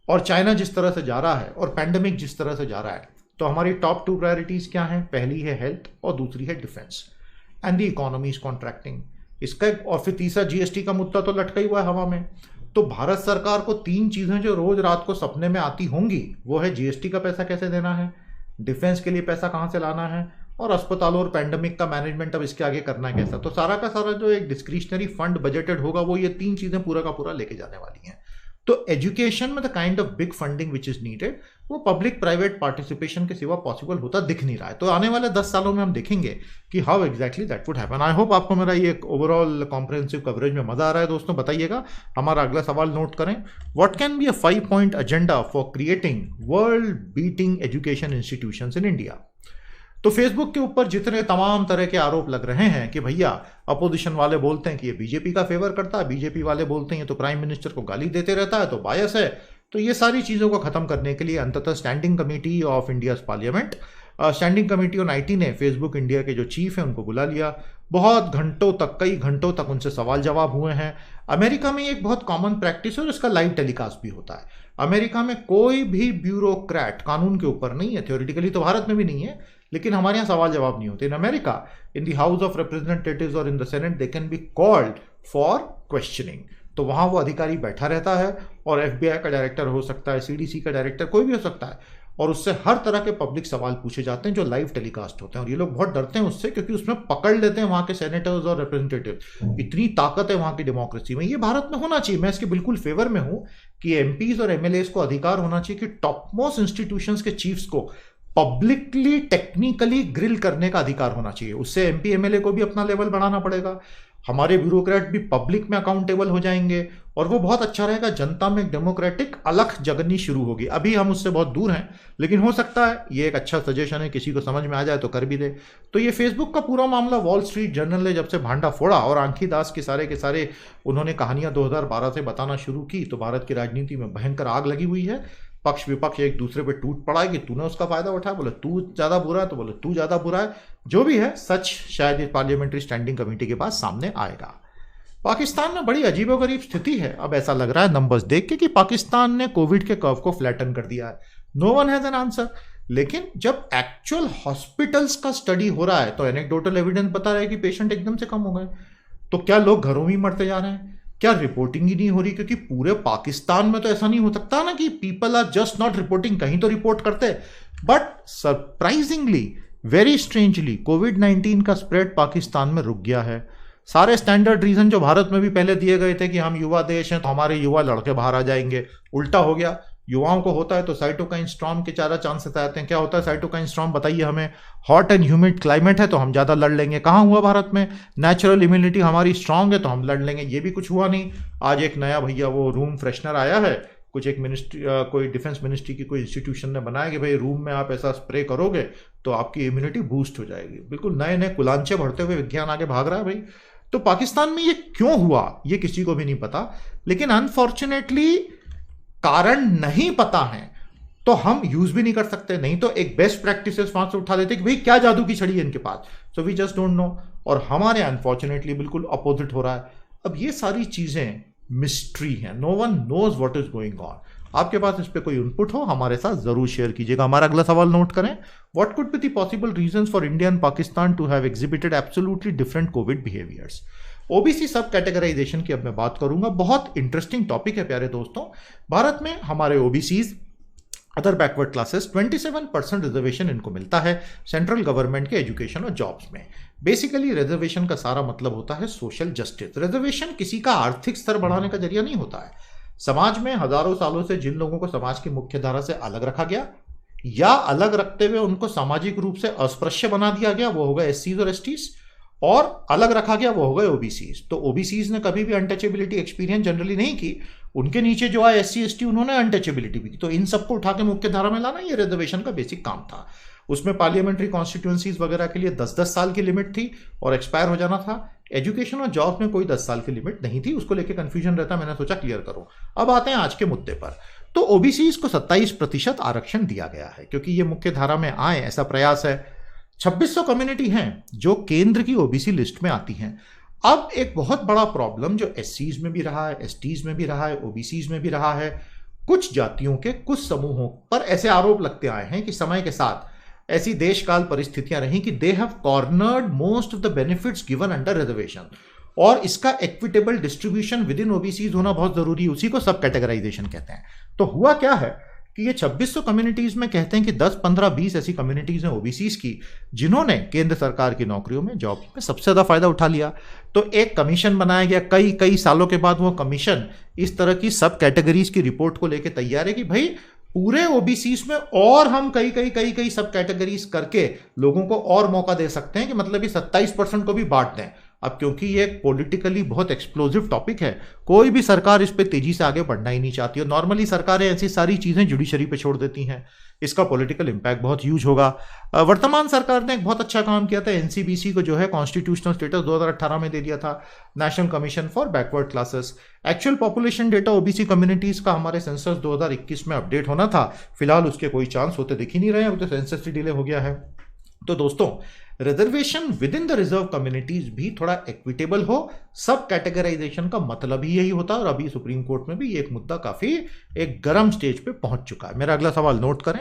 और चाइना जिस तरह से जा रहा है और पैंडेमिक जिस तरह से जा रहा है, तो हमारी टॉप 2 प्रायोरिटीज क्या हैं? पहली है हेल्थ और दूसरी है defence, and the economy is contracting. इसका और फिर तीसरा जीएसटी का मुद्दा तो लटका ही हुआ है हवा में। तो भारत सरकार को 3 चीजें जो रोज रात को सपने में आती होंगी, वो है जीएसटी का पैसा कैसे देना है, डिफेंस के लिए पैसा कहां से लाना है, और अस्पतालों और पैंडेमिक का मैनेजमेंट अब इसके आगे करना है कैसा। तो सारा का सारा जो एक डिस्क्रिशनरी फंड बजटेड होगा, वो ये 3 चीजें पूरा का पूरा लेके जाने वाली हैं। तो एजुकेशन में the kind of big funding which is needed, वो पब्लिक प्राइवेट पार्टिसिपेशन के सिवा पॉसिबल होता दिख नहीं रहा है। तो आने वाले 10 सालों में हम देखेंगे कि how exactly that would happen. I hope आपको मेरा ये ओवरऑल कॉम्प्रिहेंसिव कवरेज में मजा आ रहा है। दोस्तों बताइएगा। हमारा अगला सवाल नोट करें, what can be a 5-point agenda for creating world beating education institutions in India. तो फेसबुक के ऊपर जितने तमाम तरह के आरोप लग रहे हैं कि भैया अपोजिशन वाले बोलते हैं कि ये बीजेपी का फेवर करता है, बीजेपी वाले बोलते हैं ये तो प्राइम मिनिस्टर को गाली देते रहता है, तो बायस है। तो ये सारी चीज़ों को ख़त्म करने के लिए अंततः standing committee of India's parliament, standing committee on IT ने फेसबुक इंडिया के जो चीफ हैं उनको बुला लिया। बहुत घंटों तक, कई घंटों तक उनसे सवाल जवाब हुए हैं। अमेरिका में एक बहुत कॉमन प्रैक्टिस है और इसका लाइव टेलीकास्ट भी होता है। अमेरिका में कोई भी ब्यूरोक्रेट कानून के ऊपर नहीं है, थ्योरेटिकली तो भारत में भी नहीं है, लेकिन हमारे यहाँ सवाल जवाब नहीं होते। In America, in the House of Representatives और in the Senate, they can be called for questioning. तो वहाँ वो अधिकारी बैठा रहता है और एफबीआई का डायरेक्टर हो सकता है, सीडीसी का डायरेक्टर, कोई भी हो सकता है, और उससे हर तरह के पब्लिक सवाल पूछे जाते हैं जो लाइव टेलीकास्ट होते हैं। और ये लोग बहुत डरते हैं उससे, क्योंकि उसमें पकड़ लेते हैं वहाँ के सेनेटर्स और रिप्रेजेंटेटिव। इतनी ताकत है वहाँ की डेमोक्रेसी में। ये भारत में होना चाहिए। मैं इसके बिल्कुल फेवर में हूँ कि एमपीज और एमएलएस को अधिकार होना चाहिए कि टॉप मोस्ट इंस्टीट्यूशंस के चीफ्स को पब्लिकली टेक्निकली ग्रिल करने का अधिकार होना चाहिए। उससे एमपी एमएलए को भी अपना लेवल बढ़ाना पड़ेगा, हमारे ब्यूरोक्रेट भी पब्लिक में अकाउंटेबल हो जाएंगे, और वो बहुत अच्छा रहेगा। जनता में एक डेमोक्रेटिक अलख जगनी शुरू होगी। अभी हम उससे बहुत दूर हैं, लेकिन हो सकता है ये एक अच्छा सजेशन है, किसी को समझ में आ जाए तो कर भी दे। तो ये फेसबुक का पूरा मामला वॉल स्ट्रीट जर्नल ने जब से भांडा फोड़ा और आंखी दास के सारे उन्होंने कहानियां 2012 से बताना शुरू की, तो भारत की राजनीति में भयंकर आग लगी हुई है। पक्ष विपक्ष एक दूसरे पे टूट पड़ा है कि तूने उसका फायदा उठाया, बोले तू ज्यादा बुरा है, तो बोले तू ज्यादा बुरा है। जो भी है, सच शायद इस पार्लियामेंट्री स्टैंडिंग कमेटी के पास सामने आएगा। पाकिस्तान में बड़ी अजीबोगरीब स्थिति है। अब ऐसा लग रहा है नंबर्स देख के कि पाकिस्तान ने कोविड के कर्व को फ्लैटन कर दिया है। No one has an answer. लेकिन जब एक्चुअल हॉस्पिटल्स का स्टडी हो रहा है तो एनेक्डोटल एविडेंस बता रहा है कि पेशेंट एकदम से कम हो गए। तो क्या लोग घरों में मरते जा रहे हैं? क्या रिपोर्टिंग ही नहीं हो रही? क्योंकि पूरे पाकिस्तान में तो ऐसा नहीं हो सकता ना कि people are just not reporting, कहीं तो रिपोर्ट करते। बट सरप्राइजिंगली, वेरी स्ट्रेंजली, कोविड-19 का स्प्रेड पाकिस्तान में रुक गया है। सारे स्टैंडर्ड रीजन जो भारत में भी पहले दिए गए थे कि हम युवा देश हैं तो हमारे युवा लड़के बाहर आ जाएंगे, उल्टा हो गया। युवाओं को होता है तो साइटोकाइन स्टॉर्म के ज़्यादा चांसेस आते हैं। क्या होता है साइटोकाइन स्टॉर्म, बताइए हमें। हॉट एंड ह्यूमिड क्लाइमेट है तो हम ज़्यादा लड़ लेंगे। कहाँ हुआ भारत में? नेचुरल इम्यूनिटी हमारी स्ट्रांग है तो हम लड़ लेंगे। ये भी कुछ हुआ नहीं। आज एक नया भैया वो रूम फ्रेशनर आया है, कुछ एक मिनिस्ट्री, कोई डिफेंस मिनिस्ट्री की कोई इंस्टीट्यूशन ने बनाया कि भाई रूम में आप ऐसा स्प्रे करोगे तो आपकी इम्यूनिटी बूस्ट हो जाएगी। बिल्कुल नए नए कुलांचे भरते हुए विज्ञान आगे भाग रहा है भाई। तो पाकिस्तान में ये क्यों हुआ ये किसी को भी नहीं पता, लेकिन अनफॉर्चुनेटली कारण नहीं पता है तो हम यूज भी नहीं कर सकते। नहीं तो एक बेस्ट प्रैक्टिसेस वहां से उठा देते कि भाई क्या जादू की छड़ी है इनके पास, so we just don't know. और हमारे अनफॉर्चुनेटली बिल्कुल अपोजिट हो रहा है। अब ये सारी चीजें मिस्ट्री हैं, no one knows what is going on. आपके पास इस पे कोई इनपुट हो हमारे साथ जरूर शेयर कीजिएगा। हमारा अगला सवाल नोट करें, what could be the possible reasons for India and Pakistan to have exhibited absolutely different covid behaviours. OBC subcategorization की अब मैं बात करूंगा, बहुत इंटरेस्टिंग टॉपिक है प्यारे दोस्तों। भारत में हमारे OBCs, other backward classes, 27% reservation इनको मिलता है सेंट्रल गवर्नमेंट के एजुकेशन और जॉब्स में। बेसिकली रिजर्वेशन का सारा मतलब होता है सोशल जस्टिस। रिजर्वेशन किसी का आर्थिक स्तर बढ़ाने का जरिया नहीं होता है। समाज में हजारों सालों से जिन लोगों को समाज की मुख्य धारा से अलग रखा गया या अलग रखते हुए उनको सामाजिक रूप से अस्पृश्य बना दिया गया, वो होगा एससीज और एसटीज, और अलग रखा गया वो हो गए ओबीसीज। तो ओबीसीज ने कभी भी अनटचेबिलिटी एक्सपीरियंस जनरली नहीं की, उनके नीचे जो आए एससी एसटी उन्होंने अनटचेबिलिटी भी की। तो इन सबको उठा के मुख्य धारा में लाना ये रिजर्वेशन का बेसिक काम था। उसमें पार्लियामेंट्री कॉन्स्टिट्यूंसीज वगैरह के लिए 10-10 साल की लिमिट थी और एक्सपायर हो जाना था। एजुकेशन और जॉब में कोई 10 साल की लिमिट नहीं थी, उसको लेकर कंफ्यूजन रहता, मैंने सोचा क्लियर करूं। अब आते हैं आज के मुद्दे पर। तो ओबीसीज को 27% आरक्षण दिया गया है क्योंकि ये मुख्य धारा में आए, ऐसा प्रयास है। 2600 कम्युनिटी हैं जो केंद्र की ओबीसी लिस्ट में आती हैं। अब एक बहुत बड़ा प्रॉब्लम जो एससीज में भी रहा है, एसटीज में भी रहा है, ओबीसीज में भी रहा है, कुछ जातियों के कुछ समूहों पर ऐसे आरोप लगते आए हैं कि समय के साथ ऐसी देशकाल परिस्थितियां रही कि they have cornered most of the benefits given under reservation, और इसका equitable distribution with in OBCs होना बहुत जरूरी है। उसी को सब कैटेगराइजेशन कहते हैं। तो हुआ क्या है कि ये 2600 कम्युनिटीज में कहते हैं कि 10, 15, 20 ऐसी कम्युनिटीज हैं ओबीसीज की जिन्होंने केंद्र सरकार की नौकरियों में, जॉब में सबसे ज्यादा फायदा उठा लिया। तो एक कमीशन बनाया गया, कई सालों के बाद वो कमीशन इस तरह की सब कैटेगरीज की रिपोर्ट को लेकर तैयार है कि भाई पूरे ओबीसीज में और हम कई सब कैटेगरीज करके लोगों को और मौका दे सकते हैं कि मतलब ये 27% को भी बांट दें। अब क्योंकि ये पॉलिटिकली बहुत एक्सप्लोजिव टॉपिक है, कोई भी सरकार इस पे तेजी से आगे बढ़ना ही नहीं चाहती, और नॉर्मली सरकारें ऐसी सारी चीजें जुडिशरी पे छोड़ देती हैं। इसका पॉलिटिकल इंपैक्ट बहुत ह्यूज होगा। वर्तमान सरकार ने एक बहुत अच्छा काम किया था, एनसीबीसी को जो है कॉन्स्टिट्यूशनल स्टेटस 2018 में दे दिया था, national commission for backward classes. Actual population data OBC communities का हमारे सेंसस 2021 में अपडेट होना था, फिलहाल उसके कोई चांस होते दिख ही नहीं रहे हैं, तो सेंसस ही डिले हो गया है। तो दोस्तों, reservation with in the reserve communities भी थोड़ा इक्विटेबल हो, सब कैटेगराइजेशन का मतलब ही यही होता है। और अभी सुप्रीम कोर्ट में भी ये एक मुद्दा काफी एक गर्म स्टेज पे पहुंच चुका है। मेरा अगला सवाल नोट करें,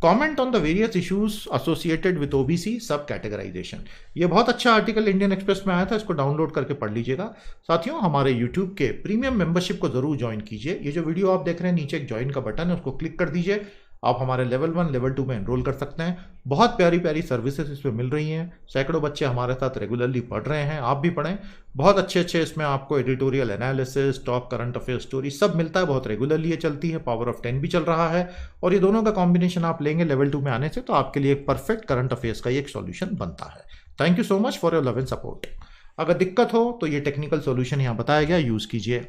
comment on the various issues associated with OBC सब कैटेगराइजेशन। ये बहुत अच्छा आर्टिकल इंडियन एक्सप्रेस में आया था, इसको डाउनलोड करके पढ़ लीजिएगा। साथियों, हमारे यूट्यूब के प्रीमियम मेंबरशिप को जरूर ज्वाइन कीजिए। ये जो वीडियो आप देख रहे हैं नीचे एक ज्वाइन का बटन है, उसको क्लिक कर दीजिए। आप हमारे लेवल 1, लेवल 2 में एनरोल कर सकते हैं। बहुत प्यारी प्यारी सर्विसेज इसमें मिल रही हैं। सैकड़ों बच्चे हमारे साथ रेगुलरली पढ़ रहे हैं, आप भी पढ़ें। बहुत अच्छे इसमें आपको editorial analysis, top current affair story सब मिलता है, बहुत रेगुलरली ये चलती है। पावर ऑफ 10 भी चल रहा है, और ये दोनों का कॉम्बिनेशन आप लेंगे लेवल 2 में आने से, तो आपके लिए एक परफेक्ट करंट अफेयर्स का एक सॉल्यूशन बनता है। Thank you so much for your love and support. अगर दिक्कत हो तो ये टेक्निकल सॉल्यूशन यहाँ बताया गया, यूज कीजिए।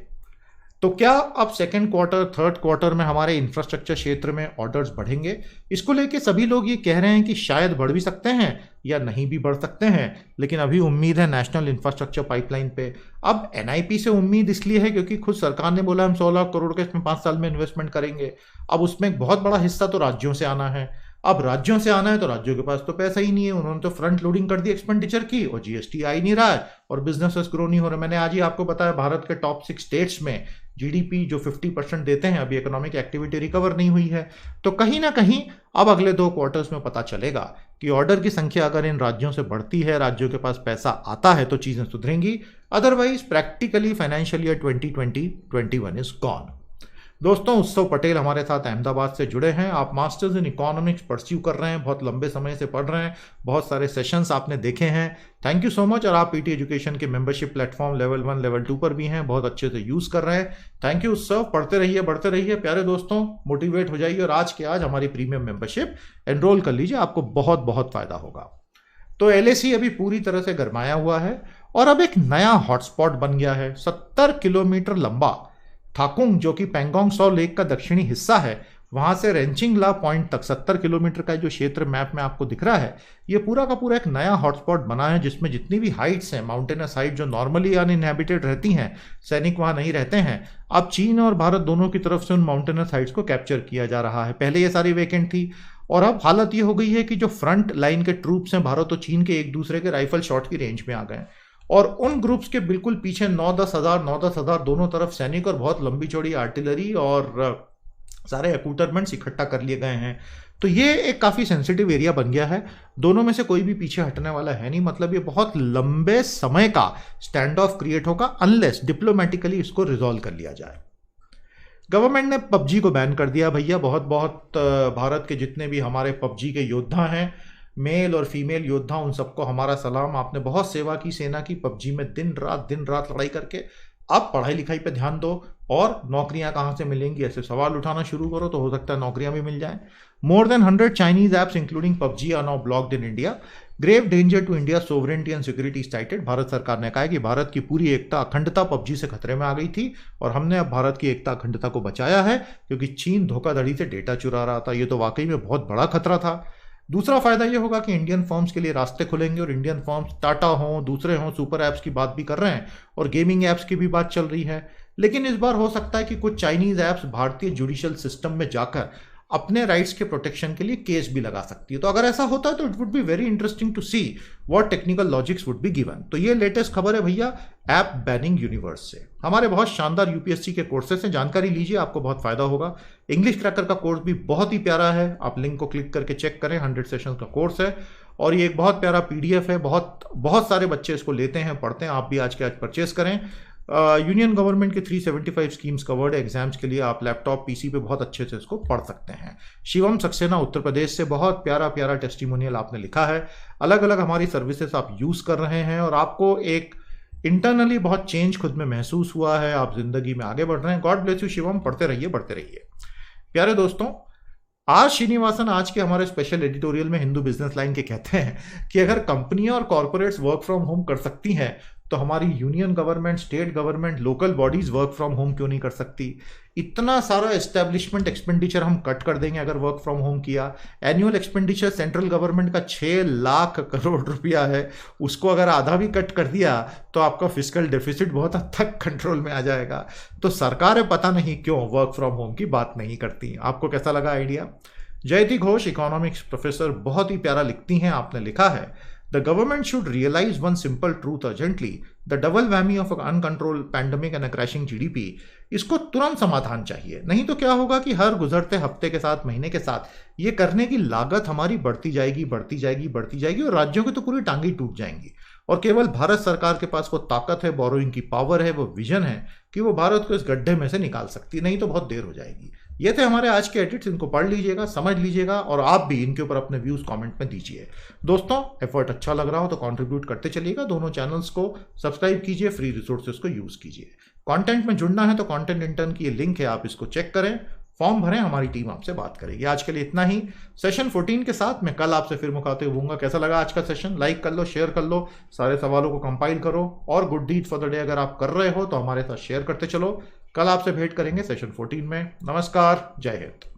तो क्या अब सेकेंड क्वार्टर, थर्ड क्वार्टर में हमारे इंफ्रास्ट्रक्चर क्षेत्र में ऑर्डर्स बढ़ेंगे? इसको लेके सभी लोग ये कह रहे हैं कि शायद बढ़ भी सकते हैं या नहीं भी बढ़ सकते हैं, लेकिन अभी उम्मीद है नेशनल इंफ्रास्ट्रक्चर पाइपलाइन पे। अब एनआईपी से उम्मीद इसलिए है क्योंकि खुद सरकार ने बोला हम 16 लाख करोड़ का इसमें 5 साल में इन्वेस्टमेंट करेंगे। अब उसमें एक बहुत बड़ा हिस्सा तो राज्यों से आना है। अब राज्यों से आना है तो राज्यों के पास तो पैसा ही नहीं है, उन्होंने तो फ्रंट लोडिंग कर दी एक्सपेंडिचर की, और जीएसटी आ ही नहीं रहा है, और बिजनेसेस ग्रो नहीं हो रहे। मैंने आज ही आपको बताया भारत के टॉप 6 स्टेट्स में जीडीपी जो 50% देते हैं, अभी इकोनॉमिक एक्टिविटी रिकवर नहीं हुई है। तो कहीं ना कहीं अब अगले 2 क्वार्टर्स में पता चलेगा कि ऑर्डर की संख्या अगर इन राज्यों से बढ़ती है, राज्यों के पास पैसा आता है, तो चीजें सुधरेंगी। Otherwise practically financial year 2020-21 is gone. दोस्तों, उत्सव पटेल हमारे साथ अहमदाबाद से जुड़े हैं। आप मास्टर्स इन इकोनॉमिक्स परस्यू कर रहे हैं, बहुत लंबे समय से पढ़ रहे हैं, बहुत सारे सेशंस आपने देखे हैं, थैंक यू सो मच। और आप पीटी एजुकेशन के मेंबरशिप प्लेटफॉर्म लेवल 1, लेवल 2 पर भी हैं, बहुत अच्छे से यूज कर रहे हैं। थैंक यू उत्सव, पढ़ते रहिए, बढ़ते रहिए। प्यारे दोस्तों, मोटिवेट हो जाइए और आज के आज हमारी प्रीमियम मेंबरशिप एनरोल कर लीजिए, आपको बहुत बहुत फायदा होगा। तो एलएसी अभी पूरी तरह से गरमाया हुआ है और अब एक नया हॉटस्पॉट बन गया है। 70 किलोमीटर लंबा थाकुंग, जो कि पेंगोंग सौ लेक का दक्षिणी हिस्सा है, वहां से रेंचिंगला पॉइंट तक 70 किलोमीटर का जो क्षेत्र मैप में आपको दिख रहा है, ये पूरा का पूरा एक नया हॉटस्पॉट बना है, जिसमें जितनी भी हाइट्स हैं, माउंटेनस हाइट जो नॉर्मली अनइनहैबिटेड रहती हैं, सैनिक वहां नहीं रहते हैं, अब चीन और भारत दोनों की तरफ से उन माउंटेनस हाइट्स को कैप्चर किया जा रहा है। पहले ये सारी वेकेंट थी, और अब हालत ये हो गई है कि जो फ्रंट लाइन के ट्रूप्स हैं भारत और चीन के, एक दूसरे के राइफल शॉट की रेंज में आ गए, और उन ग्रुप्स के बिल्कुल पीछे 9-10 हज़ार दोनों तरफ सैनिक और बहुत लंबी चौड़ी आर्टिलरी और सारे एक्यूटरमेंट्स इकट्ठा कर लिए गए हैं। तो ये एक काफ़ी सेंसिटिव एरिया बन गया है। दोनों में से कोई भी पीछे हटने वाला है नहीं, मतलब ये बहुत लंबे समय का स्टैंड ऑफ क्रिएट होगा अनलेस डिप्लोमेटिकली इसको रिजॉल्व कर लिया जाए। गवर्नमेंट ने पबजी को बैन कर दिया भैया। बहुत बहुत भारत के जितने भी हमारे पबजी के योद्धा हैं, मेल और फीमेल योद्धा, उन सबको हमारा सलाम। आपने बहुत सेवा की सेना की पबजी में, दिन रात लड़ाई करके। अब पढ़ाई लिखाई पे ध्यान दो और नौकरियां कहाँ से मिलेंगी ऐसे सवाल उठाना शुरू करो तो हो सकता है नौकरियां भी मिल जाएं। More than 100 Chinese apps including PUBG are now blocked in India. Grave danger to India sovereignty and security cited. Bharat सरकार ने कहा है कि भारत की पूरी एकता अखंडता पबजी से खतरे में आ गई थी और हमने अब भारत की एकता अखंडता को बचाया है क्योंकि चीन धोखाधड़ी से डेटा चुरा रहा था। ये तो वाकई में बहुत बड़ा खतरा था। दूसरा फायदा ये होगा कि इंडियन फर्म्स के लिए रास्ते खुलेंगे और इंडियन फर्म्स टाटा हों, दूसरे हों, सुपर ऐप्स की बात भी कर रहे हैं और गेमिंग ऐप्स की भी बात चल रही है। लेकिन इस बार हो सकता है कि कुछ चाइनीज ऐप्स भारतीय जुडिशियल सिस्टम में जाकर अपने राइट्स के प्रोटेक्शन के लिए केस भी लगा सकती है। तो अगर ऐसा होता है तो it would be very interesting to see what technical logics would be given. तो ये लेटेस्ट खबर है भैया ऐप बैनिंग यूनिवर्स से। हमारे बहुत शानदार यूपीएससी के कोर्सेस से जानकारी लीजिए, आपको बहुत फायदा होगा। इंग्लिश क्रैकर का कोर्स भी बहुत ही प्यारा है, आप लिंक को क्लिक करके चेक करें। 100 सेशन का कोर्स है और ये एक बहुत प्यारा पीडीएफ है। बहुत सारे बच्चे इसको लेते हैं, पढ़ते हैं। आप भी आज के आज परचेस करें। यूनियन गवर्नमेंट के 375 स्कीम्स कवर्ड है। एग्जाम्स के लिए आप लैपटॉप पीसी पे बहुत अच्छे से इसको पढ़ सकते हैं। शिवम सक्सेना उत्तर प्रदेश से बहुत प्यारा प्यारा टेस्टिमोनियल आपने लिखा है। अलग अलग हमारी सर्विसेज आप यूज़ कर रहे हैं और आपको एक इंटरनली बहुत चेंज खुद में महसूस हुआ है, आप जिंदगी में आगे बढ़ रहे हैं। गॉड ब्लेस यू शिवम, पढ़ते रहिए बढ़ते रहिए। प्यारे दोस्तों, आर श्रीनिवासन आज के हमारे स्पेशल एडिटोरियल में हिंदू बिजनेस लाइन के कहते हैं कि अगर कंपनियां और कॉर्पोरेट्स वर्क फ्रॉम होम कर सकती हैं तो हमारी union government, state government, local bodies work from home क्यों नहीं कर सकती। इतना सारा एस्टेब्लिशमेंट एक्सपेंडिचर हम कट कर देंगे अगर वर्क फ्रॉम होम किया। एनुअल एक्सपेंडिचर सेंट्रल गवर्नमेंट का 6 लाख करोड़ रुपया है, उसको अगर आधा भी कट कर दिया तो आपका फिस्कल डेफिसिट बहुत हद तक कंट्रोल में आ जाएगा। तो सरकारें पता नहीं क्यों वर्क फ्रॉम होम की बात नहीं करती। आपको कैसा लगा आइडिया? जयति घोष इकोनॉमिक्स प्रोफेसर बहुत ही प्यारा लिखती हैं। आपने लिखा है The government should realize one simple truth urgently. The double whammy of an uncontrolled pandemic and a crashing GDP. इसको तुरंत समाधान चाहिए, नहीं तो क्या होगा कि हर गुजरते हफ्ते के साथ, महीने के साथ ये करने की लागत हमारी बढ़ती जाएगी और राज्यों की तो पूरी टांगी टूट जाएंगी। और केवल भारत सरकार के पास वो ताकत है, बोरोइंग की पावर है, वो विजन है कि वो भारत को इस गड्ढे में से निकाल सकती, नहीं तो बहुत देर हो जाएगी। ये थे हमारे आज के एडिट्स, इनको पढ़ लीजिएगा, समझ लीजिएगा और आप भी इनके ऊपर अपने व्यूज कमेंट में दीजिए। दोस्तों, एफर्ट अच्छा लग रहा हो तो कंट्रीब्यूट करते चलिएगा। दोनों चैनल्स को सब्सक्राइब कीजिए, फ्री रिसोर्सेज को यूज कीजिए। कंटेंट में जुड़ना है तो कंटेंट इंटर्न की ये लिंक है, आप इसको चेक करें, फॉर्म भरें, हमारी टीम आपसे बात करेगी। आज के लिए इतना ही। सेशन 14 के साथ मैं कल आपसे फिर मुखातिब होऊंगा। कैसा लगा आज का सेशन? लाइक कर लो, शेयर कर लो, सारे सवालों को कंपाइल करो और good deed for the day अगर आप कर रहे हो तो हमारे साथ शेयर करते चलो। कल आपसे भेंट करेंगे सेशन 14 में। नमस्कार, जय हिंद।